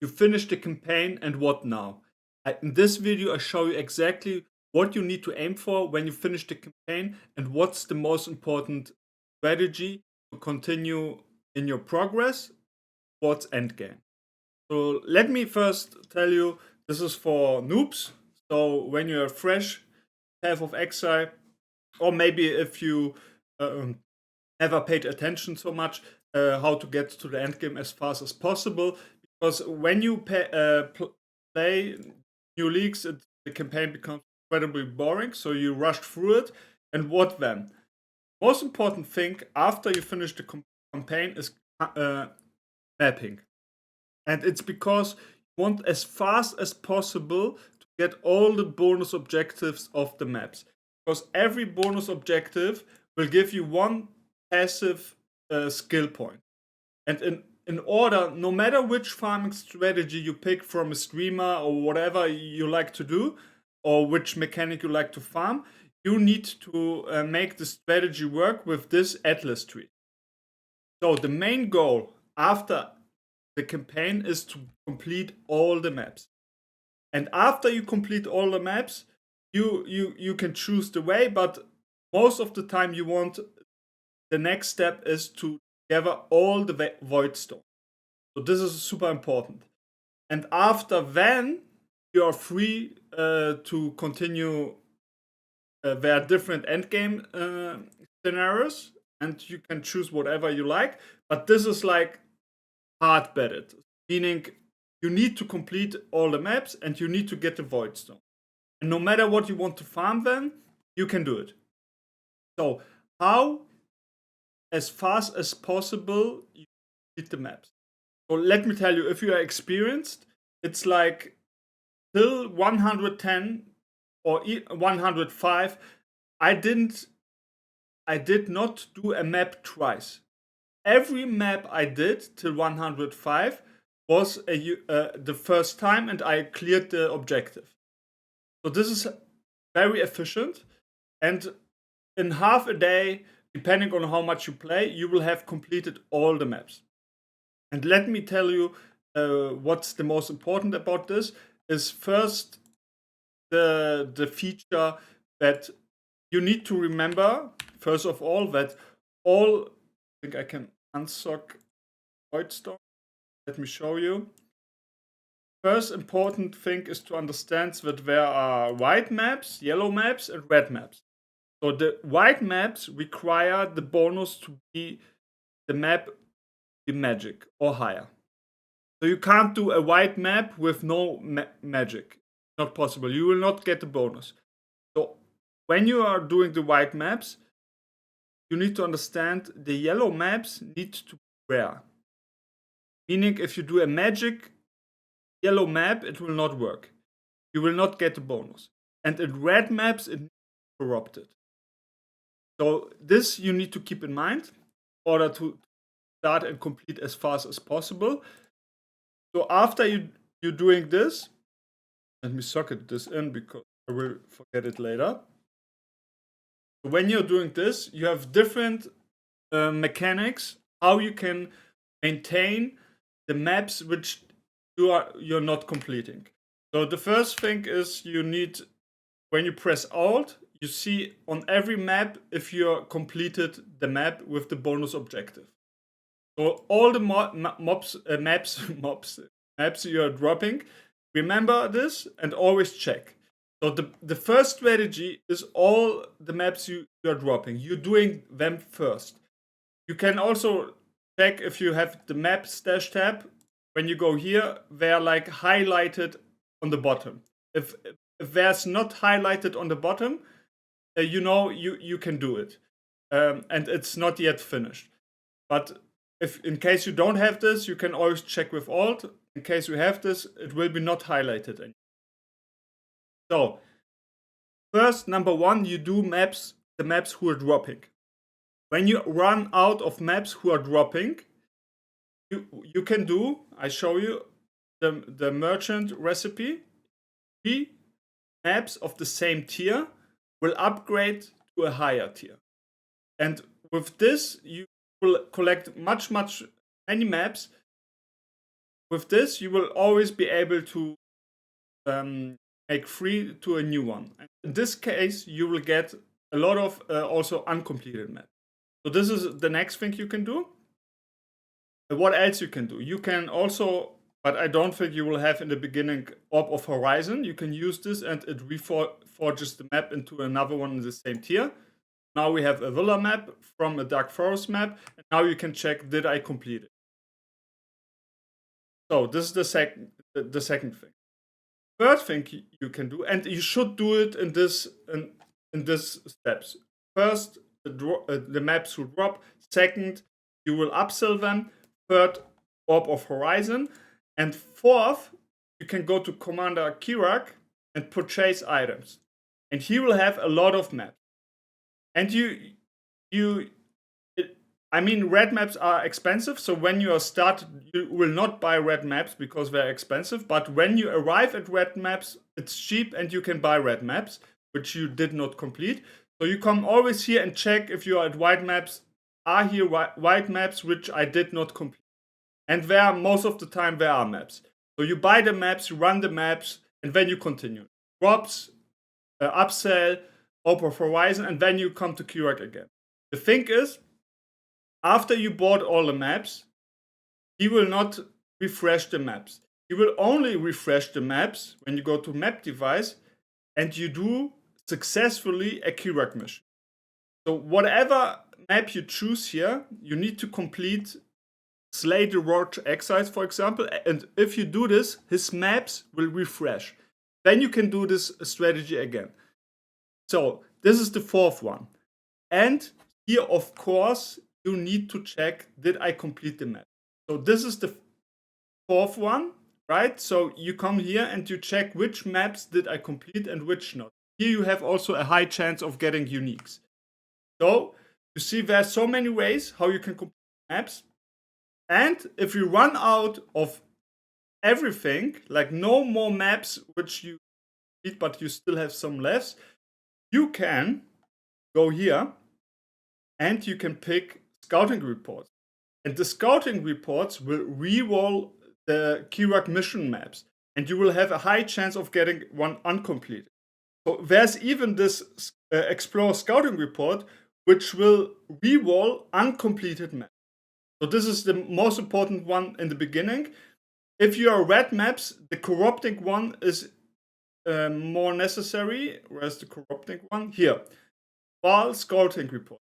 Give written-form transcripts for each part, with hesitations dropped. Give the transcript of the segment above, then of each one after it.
you finish the campaign, and what now? In this video, I show you exactly what you need to aim for when you finish the campaign and what's the most important strategy to continue in your progress towards endgame. So let me first tell you, this is for noobs. So when you're fresh, Path of Exile, or maybe if you never paid attention so much, how to get to the endgame as fast as possible. Because when you play new leagues, the campaign becomes incredibly boring. So you rush through it, and what then? Most important thing after you finish the campaign is mapping, and it's because you want as fast as possible to get all the bonus objectives of the maps. Because every bonus objective will give you one passive skill point. And in order, no matter which farming strategy you pick from a streamer or whatever you like to do, or which mechanic you like to farm, you need to make the strategy work with this Atlas tree. So the main goal after the campaign is to complete all the maps. And after you complete all the maps, you can choose the way, but most of the time you want, the next step is to gather all the Voidstones. So this is super important. And after then, you are free to continue. There are different endgame scenarios, and you can choose whatever you like. But this is like hard bedded, meaning you need to complete all the maps and you need to get the Voidstone. And no matter what you want to farm, then you can do it. So how as fast as possible you complete the maps? So let me tell you, if you are experienced, it's like till 110 or 105. I did not do a map twice. Every map I did till 105 was the first time, and I cleared the objective. So this is very efficient, and in half a day, depending on how much you play, you will have completed all the maps. And let me tell you what's the most important about this is first the feature that you need to remember, first of all, that all, I think I can unsock Voidstone. Let me show you. First important thing is to understand that there are white maps, yellow maps, and red maps. So the white maps require the bonus to be the map be magic or higher. So you can't do a white map with no magic. Not possible. You will not get the bonus. So when you are doing the white maps, you need to understand the yellow maps need to be rare. Meaning if you do a magic yellow map, it will not work. You will not get the bonus. And in red maps, it needs to be corrupted. So this you need to keep in mind in order to start and complete as fast as possible. So after you're doing this, let me socket this in because I will forget it later. When you're doing this, you have different mechanics how you can maintain the maps which you're not completing. So the first thing is you need, when you press Alt, you see on every map if you completed the map with the bonus objective. So all the maps you are dropping, remember this and always check. So the first strategy is all the maps you are dropping. You're doing them first. You can also check if you have the map stash tab. When you go here, they're like highlighted on the bottom. If there's not highlighted on the bottom, you know you can do it, and it's not yet finished. But if in case you don't have this, you can always check with Alt. In case you have this, it will be not highlighted anymore. So first, number one, you do the maps who are dropping. When you run out of maps who are dropping, you can do, I show you, the merchant recipe. 3 maps of the same tier will upgrade to a higher tier. And with this, you will collect many maps with this, you will always be able to make free to a new one. And in this case, you will get a lot of also uncompleted maps. So this is the next thing you can do. What else you can do? You can also, but I don't think you will have in the beginning Orb of Horizon. You can use this and it reforges the map into another one in the same tier. Now we have a Villa map from a Dark Forest map. And now you can check, did I complete it? So this is the second thing. Third thing you can do, and you should do it in this steps. First, the maps will drop. Second, you will upsell them. Third, Orb of Horizon. And fourth, you can go to Commander Kirac and purchase items. And he will have a lot of maps. And I mean, red maps are expensive, so when you are started, you will not buy red maps because they're expensive. But when you arrive at red maps, it's cheap and you can buy red maps, which you did not complete. So you come always here and check if you are at white maps. Are here white maps which I did not complete? And there, most of the time, there are maps. So you buy the maps, you run the maps, and then you continue. Drops, upsell, Orb of Horizon, and then you come to Kirac again. The thing is, after you bought all the maps, he will not refresh the maps. He will only refresh the maps when you go to map device and you do successfully a Kirac mission. So whatever map you choose here, you need to complete Slay the Roach Exiles, for example. And if you do this, his maps will refresh. Then you can do this strategy again. So this is the fourth one. And here, of course, you need to check, did I complete the map? So this is the fourth one, right? So you come here and you check which maps did I complete and which not. Here you have also a high chance of getting uniques. So you see there are so many ways how you can complete maps. And if you run out of everything, like no more maps which you complete but you still have some left, you can go here and you can pick scouting reports. And the scouting reports will re-roll the Kirac mission maps. And you will have a high chance of getting one uncompleted. So there's even this Explore scouting report, which will re-roll uncompleted maps. So this is the most important one in the beginning. If you are red maps, the corrupting one is more necessary. Where's the corrupting one? Here. Val scouting report.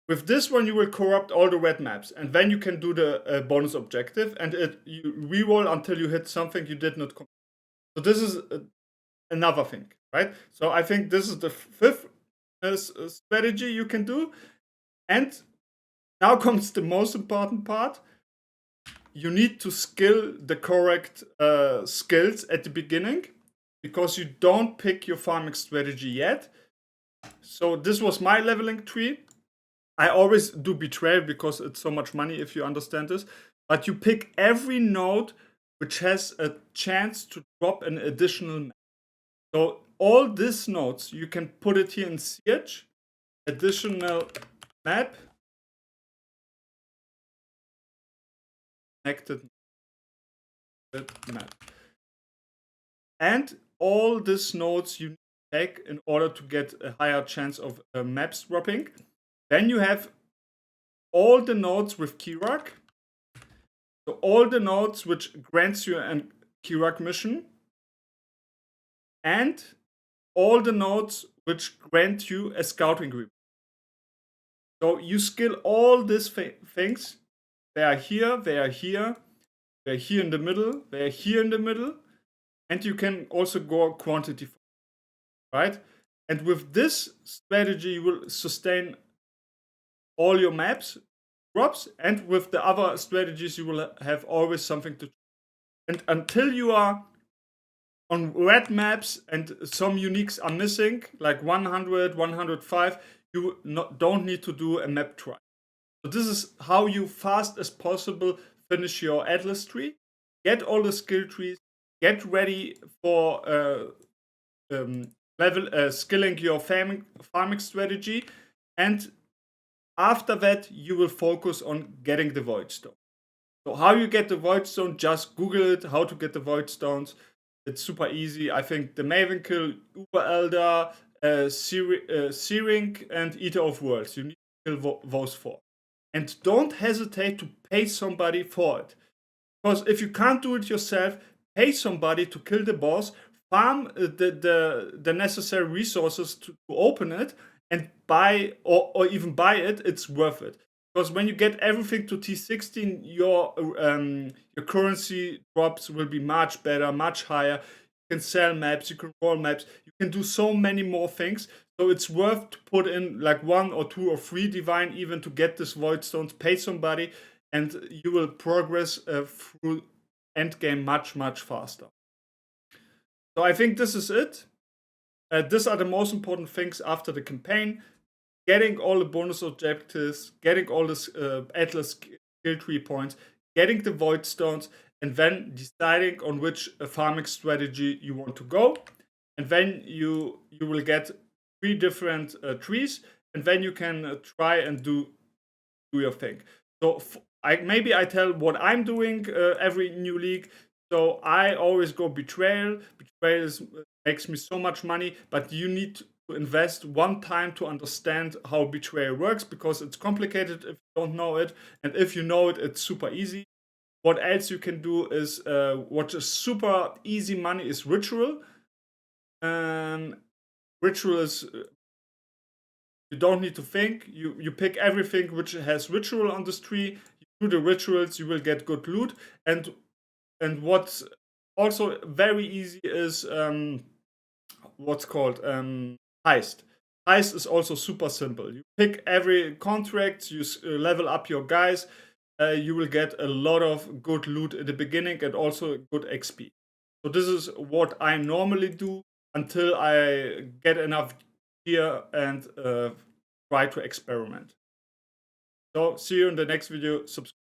With this one, you will corrupt all the red maps, and then you can do the bonus objective, and you reroll until you hit something you did not complete. So this is another thing, right? So I think this is the fifth strategy you can do. And now comes the most important part. You need to skill the correct skills at the beginning, because you don't pick your farming strategy yet. So this was my leveling tree. I always do Betrayal because it's so much money, if you understand this. But you pick every node which has a chance to drop an additional map. So all these nodes, you can put it here in CH, additional map, connected map. And all these nodes you take in order to get a higher chance of maps dropping. Then you have all the nodes with Kirac. So all the nodes which grants you a Kirac mission. And all the nodes which grant you a scouting report. So you skill all these things. They are here, they are here, they are here in the middle, they are here in the middle. And you can also go quantity, right? And with this strategy, you will sustain all your maps drops, and with the other strategies you will have always something to. And until you are on red maps and some uniques are missing, like 100, 105, you don't need to do a map try. So this is how you fast as possible finish your Atlas tree, get all the skill trees, get ready for skilling your farming strategy, and after that, you will focus on getting the Voidstone. So how you get the Voidstone, just Google it, how to get the Voidstones. It's super easy. I think the Maven kill, Uber Elder, Searing, and Eater of Worlds. You need to kill those 4. And don't hesitate to pay somebody for it. Because if you can't do it yourself, pay somebody to kill the boss, farm the necessary resources to open it, and buy or even buy it. It's worth it. Because when you get everything to T16, your currency drops will be much better, much higher. You can sell maps, you can roll maps, you can do so many more things. So it's worth to put in like 1 or 2 or 3 divine even to get this void stones. Pay somebody, and you will progress through endgame much faster. So I think this is it. These are the most important things after the campaign: getting all the bonus objectives, getting all the Atlas skill tree points, getting the void stones, and then deciding on which farming strategy you want to go. And then you will get 3 different trees, and then you can try and do your thing. So maybe I tell what I'm doing every new league. So I always go betrayal. Betrayal makes me so much money, but you need to invest 1 time to understand how betrayal works, because it's complicated if you don't know it, and if you know it, it's super easy. What else you can do is what is super easy money is ritual. Ritual is you don't need to think. You pick everything which has ritual on this tree. You do the rituals, you will get good loot. And what's also very easy is what's called heist. Heist is also super simple. You pick every contract, you level up your guys. You will get a lot of good loot in the beginning and also good XP. So this is what I normally do until I get enough gear and try to experiment. So see you in the next video. Subscribe.